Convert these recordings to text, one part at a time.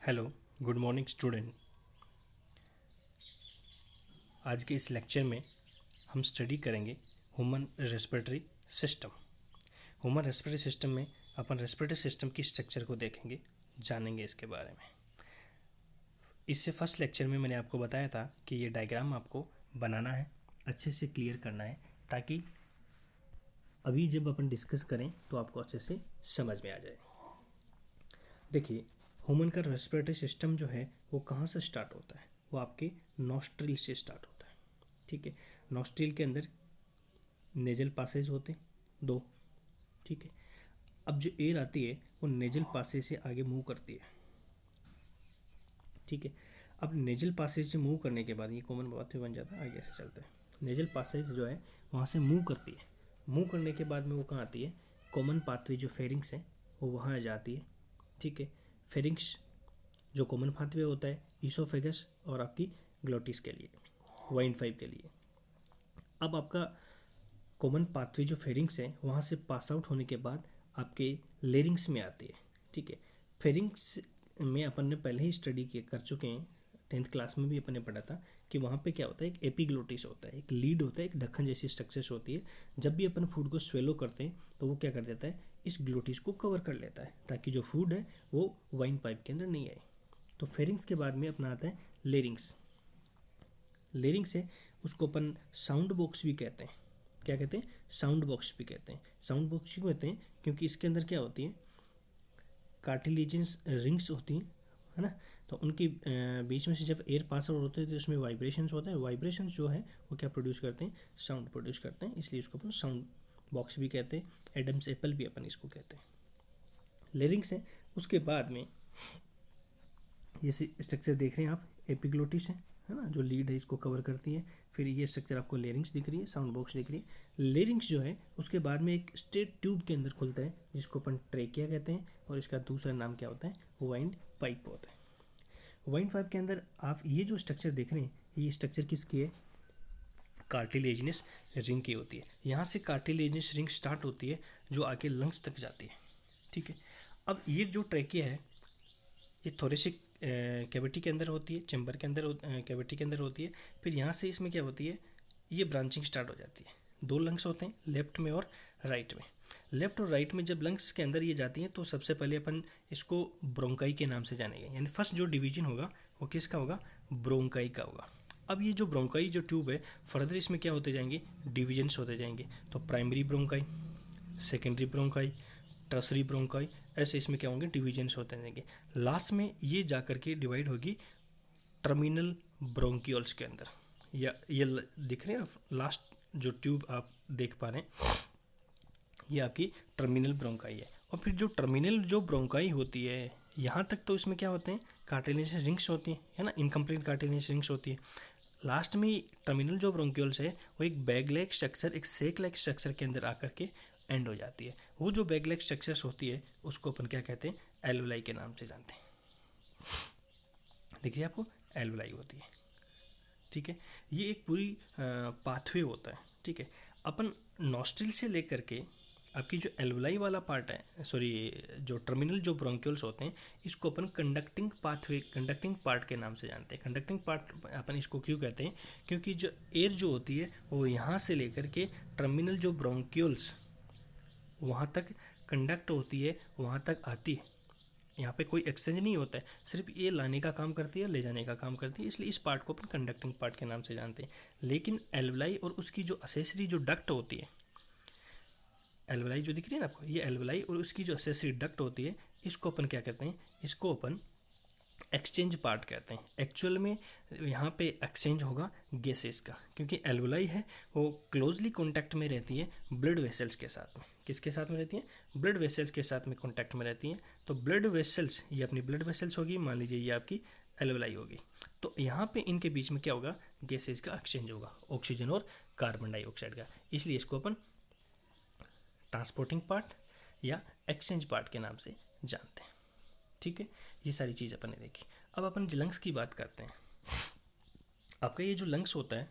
Hello, good morning student. आज के इस लेक्चर में हम स्टडी करेंगे human respiratory system. Human respiratory system में अपन रेस्पिरेटरी सिस्टम की स्ट्रक्चर को देखेंगे, जानेंगे इसके बारे में। इससे फर्स्ट लेक्चर में मैंने आपको बताया था कि ये डायग्राम आपको बनाना है, अच्छे से क्लियर करना है, ताकि अभी जब अपन डिस्कस करें तो आपको अच्छे से समझ में आ जाए। देखिए, ह्यूमन का रेस्पिरेटरी सिस्टम जो है वो कहाँ से स्टार्ट होता है? वो आपके नॉस्ट्रिल से स्टार्ट होता है। ठीक है, नॉस्ट्रिल के अंदर नेजल पासेज होते हैं दो। ठीक है, अब जो एयर आती है वो नेजल पासेज से आगे मूव करती है। ठीक है, अब नेजल पासेज से मूव करने के बाद ये कॉमन बात बन जाता है, आगे से चलता है। नेजल पासेज जो है वहाँ से मूव करती है। मूव करने के बाद में वो कहाँ आती है? कॉमन पाथवे जो फेरिंग्स है वो वहाँ आ जाती है। ठीक है, फेरिंग्स जो कॉमन पाथवे होता है ईसोफेगस और आपकी ग्लोटिस के लिए, वाइन फाइव के लिए। अब आपका कॉमन पाथवे जो फेरिंग्स है वहाँ से पास आउट होने के बाद आपके लेरिंग्स में आती है। ठीक है, फेरिंग्स में अपन ने पहले ही स्टडी कर चुके हैं, 10th क्लास में भी अपन ने पढ़ा था कि वहाँ पे क्या होता है, एक एपिग्लोटिस होता है, एक लीड होता है, एक ढक्कन जैसी स्ट्रक्चर्स होती है। जब भी अपन फूड को स्वेलो करते हैं तो वो क्या कर देता है, इस ग्लोटिस को कवर कर लेता है, ताकि जो फूड है वो वाइन पाइप के अंदर नहीं आए। तो फेरिंग्स के बाद में अपना आता है लेरिंग्स। लेरिंग्स है उसको अपन साउंड बॉक्स भी कहते हैं। क्या कहते हैं? साउंड बॉक्स भी कहते हैं। साउंड बॉक्स क्यों कहते हैं? क्योंकि इसके अंदर क्या होती है, कार्टिलेजियस रिंग्स होती हैं, है ना। तो उनके बीच में से जब एयर पास आउट होते हैं तो उसमें वाइब्रेशंस होता है। वाइब्रेशंस जो है वो क्या प्रोड्यूस करते हैं? साउंड प्रोड्यूस करते हैं, इसलिए इसको अपन साउंड बॉक्स भी कहते हैं। एडम्स एप्पल भी अपन इसको कहते हैं। लेरिंग्स है, उसके बाद में ये स्ट्रक्चर देख रहे हैं आप, एपिग्लोटिस है ना, जो लीड है इसको कवर करती है। फिर ये स्ट्रक्चर आपको लेरिंग्स दिख रही है, साउंड बॉक्स दिख रही है। लेरिंग्स जो है उसके बाद में एक स्ट्रेट ट्यूब के अंदर खुलता है जिसको अपन ट्रेकिया कहते हैं, और इसका दूसरा नाम क्या होता है? वाइंड पाइप होता है। वाइंड पाइप के अंदर आप ये जो स्ट्रक्चर देख रहे हैं, ये स्ट्रक्चर किसकी है? कार्टिलेजिनस रिंग की होती है। यहाँ से कार्टिलेजिनस रिंग स्टार्ट होती है जो आके लंग्स तक जाती है। ठीक है, अब ये जो ट्रेकिया है ये थोरेसिक कैविटी के अंदर होती है, चैम्बर के अंदर कैविटी के अंदर होती है। फिर यहाँ से इसमें क्या होती है, ये ब्रांचिंग स्टार्ट हो जाती है। दो लंग्स होते हैं, लेफ्ट में और राइट में। लेफ्ट और राइट में जब लंग्स के अंदर ये जाती हैं तो सबसे पहले अपन इसको ब्रोंकाई के नाम से जानेंगे। यानी फर्स्ट जो डिवीजन होगा वो किसका होगा? ब्रोंकाई का होगा। अब ये जो ब्रोंकाई जो ट्यूब है, फर्दर इसमें क्या होते जाएंगे? डिवीजन्स होते जाएंगे। तो primary bronchi, secondary bronchi, tertiary bronchi, ऐसे इसमें क्या होंगे? डिवीजन्स होते जाएंगे। लास्ट में ये जा करके डिवाइड होगी टर्मिनल ब्रोंक्यूल्स के अंदर। या ये दिख रहे हैं लास्ट जो ट्यूब आप देख पा रहे हैं, ये आपकी टर्मिनल ब्रोंकाई है। और फिर जो टर्मिनल जो ब्रोंकाई होती है, यहाँ तक तो इसमें क्या होते हैं? कार्टिलेजिनस रिंग्स होती हैं, है ना, इनकम्प्लीट कार्टिलेजिनस रिंग्स होती है। लास्ट में टर्मिनल जो ब्रोंक्यूल्स है वो एक बैग लाइक स्ट्रक्चर, एक सेक लाइक स्ट्रक्चर के अंदर आकर के एंड हो जाती है। वो जो बैग लाइक स्ट्रक्चर्स होती है उसको अपन क्या कहते हैं? एल्वुलाई के नाम से जानते हैं। देखिए आपको एल्वुलाई होती है। ठीक है, ये एक पूरी पाथवे होता है। ठीक है, अपन नॉस्ट्रिल से लेकर के आपकी जो एल्वुलाई वाला पार्ट है, सॉरी जो टर्मिनल जो ब्रोंक्यूल्स होते हैं, इसको अपन कंडक्टिंग पाथवे, कंडक्टिंग पार्ट के नाम से जानते हैं। कंडक्टिंग पार्ट अपन इसको क्यों कहते हैं? क्योंकि जो एयर जो होती है वो यहाँ से लेकर के टर्मिनल जो ब्रोंक्यूल्स वहाँ तक कंडक्ट होती है, वहाँ तक आती है। यहाँ पे कोई एक्सचेंज नहीं होता है, सिर्फ ये लाने का काम करती है, ले जाने का काम करती है, इसलिए इस पार्ट को अपन कंडक्टिंग पार्ट के नाम से जानते हैं। लेकिन एल्वुलाई और उसकी जो असेसरी जो डक्ट होती है, एल्वुलाई जो दिख रही है ना आपको, ये एल्वुलाई और उसकी जो असेसरी डक्ट होती है, इसको अपन क्या कहते हैं? इसको अपन एक्सचेंज पार्ट कहते हैं। एक्चुअल में यहाँ पे एक्सचेंज होगा गैसेस का, क्योंकि एल्वुलाई है वो क्लोजली कॉन्टैक्ट में रहती है ब्लड वेसल्स के साथ में। किसके साथ में रहती हैं? ब्लड वेसल्स के साथ में कॉन्टैक्ट में रहती हैं। तो ब्लड वेसल्स, ये अपनी ब्लड वेसल्स होगी, मान लीजिए ये आपकी एल्वुलाई होगी। तो यहाँ पे इनके बीच में क्या होगा? गैसेस का एक्सचेंज होगा, ऑक्सीजन और कार्बन डाइऑक्साइड का। इसलिए इसको अपन ट्रांसपोर्टिंग पार्ट या एक्सचेंज पार्ट के नाम से जानते हैं। ठीक है, ये सारी चीज़ अपन ने देखी। अब अपन लंग्स की बात करते हैं। आपका ये जो लंग्स होता है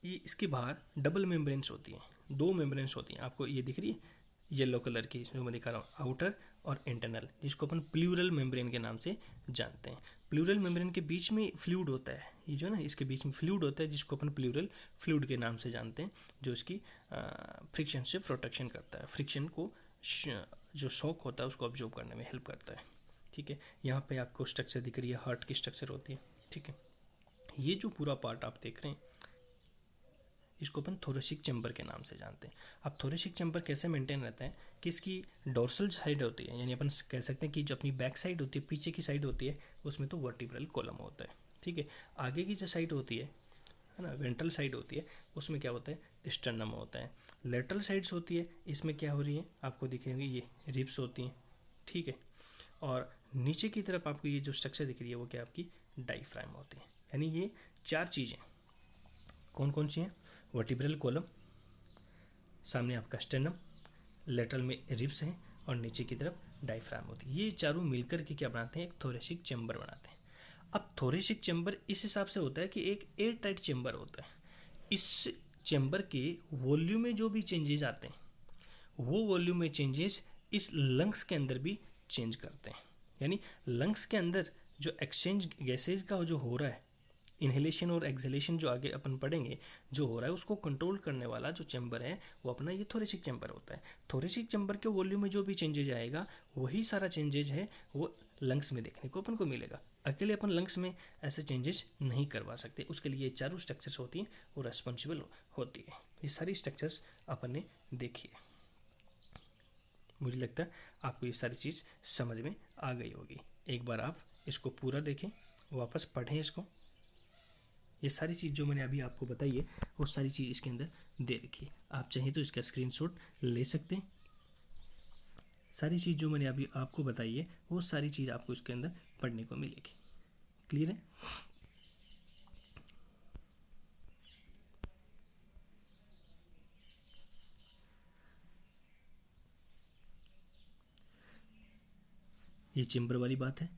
ये इसके बाहर डबल मेम्ब्रेन्स होती हैं, दो मेम्ब्रेन्स होती हैं। आपको ये दिख रही है येलो कलर की जो मैं दिखा रहा हूँ, आउटर और इंटरनल, जिसको अपन प्लूरल मेम्ब्रेन के नाम से जानते हैं। प्लूरल मेम्ब्रेन के बीच में फ्लूइड होता है, ये जो ना इसके बीच में फ्लूइड होता है जिसको अपन प्लूरल फ्लूइड के नाम से जानते हैं, जो इसकी फ्रिक्शन से प्रोटेक्शन करता है, फ्रिक्शन को जो शॉक होता है उसको ऑब्जॉर्व करने में हेल्प करता है। ठीक है, यहाँ पे आपको स्ट्रक्चर दिख रही है, हार्ट की स्ट्रक्चर होती है। ठीक है, ये जो पूरा पार्ट आप देख रहे हैं इसको अपन थोरेसिक चैम्बर के नाम से जानते हैं। अब थोरेसिक चैम्बर कैसे मेंटेन रहता है कि इसकी डोर्सल साइड होती है, यानी अपन कह सकते हैं कि जो अपनी बैक साइड होती है, पीछे की साइड होती है, उसमें तो वर्टिब्रल कॉलम होता है। ठीक है, आगे की जो साइड होती है ना, वेंट्रल साइड होती है, उसमें क्या होता है, स्टर्नम होता है। लेटरल साइड्स होती है, इसमें क्या हो रही है आपको दिखेंगे, ये रिब्स होती हैं। ठीक है, और नीचे की तरफ आपको ये जो स्ट्रक्चर दिख रही है वो क्या आपकी डायफ्राम होती है। यानी ये चार चीज़ें कौन कौन सी हैं, वर्टिब्रल कॉलम, सामने आपका स्टर्नम, लेटरल में रिब्स हैं और नीचे की तरफ डायफ्राम होती है। ये चारों मिलकर के क्या बनाते हैं, एक थोरेसिक चैम्बर बनाते हैं। अब थोरेसिक चैम्बर इस हिसाब से होता है कि एक एयर टाइट चैम्बर होता है। इस चैम्बर के वॉल्यूम में जो भी चेंजेस आते हैं वो वॉल्यूम में चेंजेस इस लंग्स के अंदर भी चेंज करते हैं। यानी लंग्स के अंदर जो एक्सचेंज गैसेज का जो हो रहा है, इनहेलेशन और एक्सहेलेशन जो आगे अपन पढ़ेंगे जो हो रहा है, उसको कंट्रोल करने वाला जो चैम्बर है वो अपना ये थोरेसिक चैम्बर होता है। थोरेसिक चैम्बर के वॉल्यूम में जो भी चेंजेज आएगा वही सारा चेंजेज है वो लंग्स में देखने को अपन को मिलेगा। अकेले अपन लंग्स में ऐसे चेंजेस नहीं करवा सकते, उसके लिए चारों स्ट्रक्चर्स होती हैं वो रेस्पॉन्सिबल होती है। ये सारी स्ट्रक्चर्स अपन ने देखी है। मुझे लगता है आपको ये सारी चीज़ समझ में आ गई होगी। एक बार आप इसको पूरा देखें, वापस पढ़ें इसको। ये सारी चीज़ जो मैंने अभी आपको बताई है वो सारी चीज़ इसके अंदर दे रखी है। आप चाहें तो इसका स्क्रीनशॉट ले सकते हैं। सारी चीज़ जो मैंने अभी आपको बताई है वो सारी चीज़ आपको इसके अंदर पढ़ने को मिलेगी। क्लियर है? ये चेम्बर वाली बात है,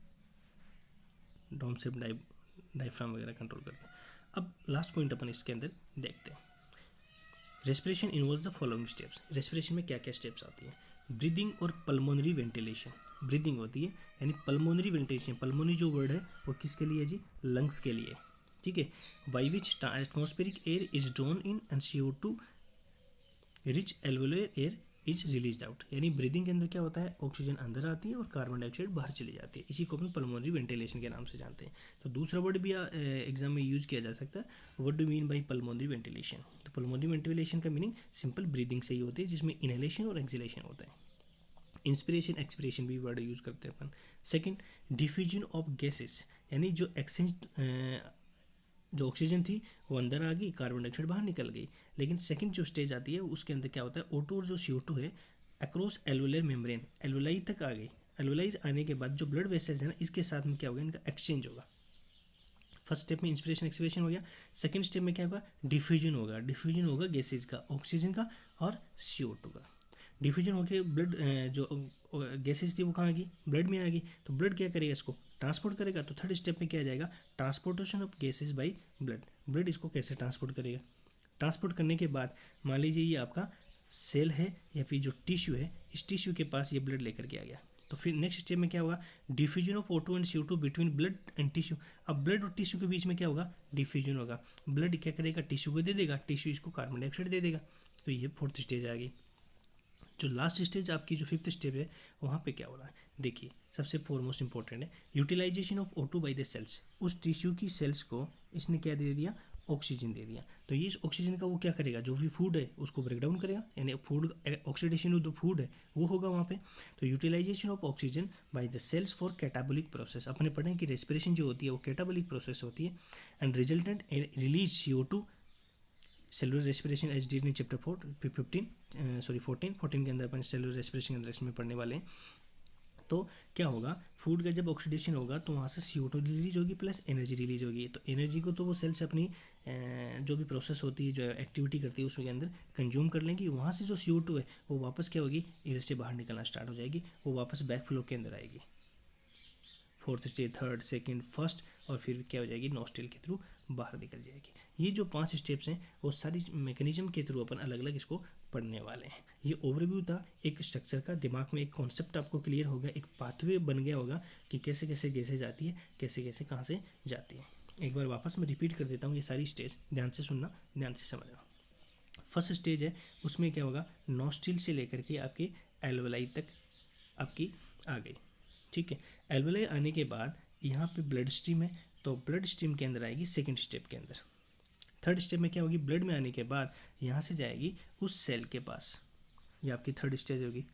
डोम से डायफ्राम वगैरह कंट्रोल करते हैं। अब लास्ट पॉइंट अपन इसके अंदर देखते हैं। Respiration involves the following steps. Respiration में क्या क्या स्टेप्स आती हैं, ब्रीदिंग और पल्मोनरी वेंटिलेशन। ब्रीदिंग होती है यानी पल्मोनरी वेंटिलेशन, पल्मोनरी जो वर्ड है वो किसके लिए है जी, लंग्स के लिए। ठीक है, by which atmospheric air is drawn in and CO2 rich alveolar air is release out. यानी ब्रीदिंग के अंदर क्या होता है, ऑक्सीजन अंदर आती है और कार्बन डाइऑक्साइड बाहर चली जाती है। इसी को अपन पल्मोनरी वेंटिलेशन के नाम से जानते हैं। तो दूसरा वर्ड भी एग्जाम में यूज किया जा सकता है, what do mean by pulmonary ventilation. तो पल्मोनरी वेंटिलेशन का मीनिंग सिंपल ब्रीदिंग से ही होती है, जिसमें इनहेलेशन और एक्सहेलेशन होता है। इंस्पिरेशन एक्सपिरेशन भी वर्ड यूज करते हैं अपन। सेकेंड, डिफ्यूजन ऑफ गैसेस, यानी जो एक्सचेंज जो ऑक्सीजन थी वो अंदर आ गई, कार्बन डाइऑक्साइड बाहर निकल गई। लेकिन सेकंड जो स्टेज आती है उसके अंदर क्या होता है, O2 और जो CO2 है अक्रॉस एल्वोलर मेम्ब्रेन, एल्वोलाई तक आ गई। एल्वोलाई आने के बाद जो ब्लड वेसल्स है ना, इसके साथ में क्या होगा, इनका एक्सचेंज होगा। फर्स्ट स्टेप में इंस्पिरेशन एक्सपिरेशन हो गया। सेकंड स्टेप में क्या होगा, डिफ्यूजन होगा। डिफ्यूजन होगा गैसेज का, ऑक्सीजन का और CO2 का। डिफ्यूजन होकर ब्लड जो गैसेज थी वो कहाँ आ गई, ब्लड में आ गई। तो ब्लड क्या करेगा, इसको ट्रांसपोर्ट करेगा। तो थर्ड स्टेप में क्या आ जाएगा, transportation of gases by blood. Blood इसको कैसे ट्रांसपोर्ट करेगा, ट्रांसपोर्ट करने के बाद मान लीजिए ये आपका सेल है या फिर जो टिश्यू है, इस टिश्यू के पास ये ब्लड लेकर के आ गया। तो फिर नेक्स्ट स्टेप में क्या होगा, diffusion of O2 and CO2 between blood and tissue. अब ब्लड और टिश्यू के बीच में क्या होगा, डिफ्यूजन होगा। ब्लड क्या करेगा, टिश्यू को दे देगा, टिश्यू इसको कार्बन डाइऑक्साइड दे देगा। तो ये फोर्थ स्टेज आ गई। जो लास्ट स्टेज आपकी जो फिफ्थ स्टेप है वहाँ पे क्या हो रहा है, देखिए सबसे फोरमोस्ट इंपॉर्टेंट है utilization of O2 by the cells. उस टिश्यू की सेल्स को इसने क्या दे दिया, ऑक्सीजन दे दिया। तो ये इस ऑक्सीजन का वो क्या करेगा, जो भी फूड है उसको ब्रेक डाउन करेगा, यानी food oxidation of the food है वो होगा वहाँ पे। तो utilization of oxygen by the cells for catabolic process. अपने पढ़ें कि रेस्पिरेशन जो होती है वो कैटाबोलिक प्रोसेस होती है। And resultant release CO2 cellular respiration H D in chapter 14 के अंदर अपन सेलुलर रेस्पिरेशन के अंदर इसमें पढ़ने वाले हैं। तो क्या होगा, फूड का जब ऑक्सीडेशन होगा तो वहाँ से CO2 रिलीज होगी प्लस एनर्जी रिलीज होगी। तो एनर्जी को तो वो सेल्स अपनी जो भी प्रोसेस होती है, जो एक्टिविटी करती है उसके अंदर कंज्यूम कर लेंगी। वहाँ से जो CO2 है वो वापस क्या होगी, इधर से बाहर निकलना स्टार्ट हो जाएगी, वो वापस बैक फ्लो के अंदर आएगी। Fourth stage, third, second, first, और फिर क्या हो जाएगी, नोस्ट्रिल के थ्रू बाहर निकल जाएगी। ये जो 5 स्टेप्स हैं वो सारी मैकेनिज्म के थ्रू अपन अलग अलग इसको पढ़ने वाले हैं। ये ओवरव्यू था एक स्ट्रक्चर का, दिमाग में एक कॉन्सेप्ट आपको क्लियर हो गया, एक पाथवे बन गया होगा कि कैसे कैसे गैसें जाती है, कैसे कैसे कहाँ से जाती है। एक बार वापस मैं रिपीट कर देता हूँ ये सारी स्टेज, ध्यान से सुनना, ध्यान से समझना। फर्स्ट स्टेज है, उसमें क्या होगा, नॉस्ट्रिल से लेकर के आपके एल्वेलाई तक आपकी आ गई, ठीक है। एल्वेलाई आने के बाद यहाँ पे ब्लड स्ट्रीम है, तो ब्लड स्ट्रीम के अंदर आएगी सेकंड स्टेप के अंदर। थर्ड स्टेप में क्या होगी, ब्लड में आने के बाद यहाँ से जाएगी उस सेल के पास, ये आपकी थर्ड स्टेज होगी,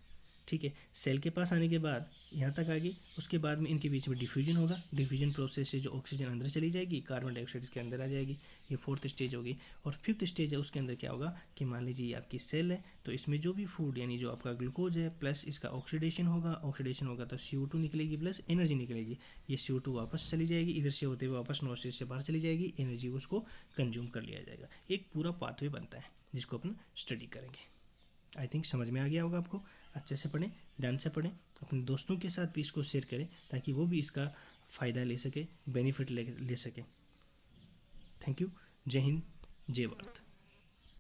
ठीक है। सेल के पास आने के बाद यहाँ तक आ गई, उसके बाद में इनके बीच में डिफ्यूजन होगा, डिफ्यूजन प्रोसेस से जो ऑक्सीजन अंदर चली जाएगी, कार्बन डाइऑक्साइड इसके अंदर आ जाएगी, ये फोर्थ स्टेज होगी। और फिफ्थ स्टेज है, उसके अंदर क्या होगा कि मान लीजिए ये आपकी सेल है, तो इसमें जो भी फूड यानी जो आपका ग्लूकोज है प्लस इसका ऑक्सीडेशन होगा, ऑक्सीडेशन होगा तो CO2 निकलेगी प्लस एनर्जी निकलेगी, ये CO2 वापस चली जाएगी, इधर से होते हुए वापस नॉस्ट्रिल से बाहर चली जाएगी, एनर्जी उसको कंज्यूम कर लिया जाएगा। एक पूरा पाथवे बनता है जिसको अपन स्टडी करेंगे। आई थिंक समझ में आ गया होगा आपको। अच्छे से पढ़ें, ध्यान से पढ़ें, अपने दोस्तों के साथ भी इसको शेयर करें ताकि वो भी इसका फ़ायदा ले सके, बेनिफिट ले सके। Thank you. जय हिंद, जय भारत।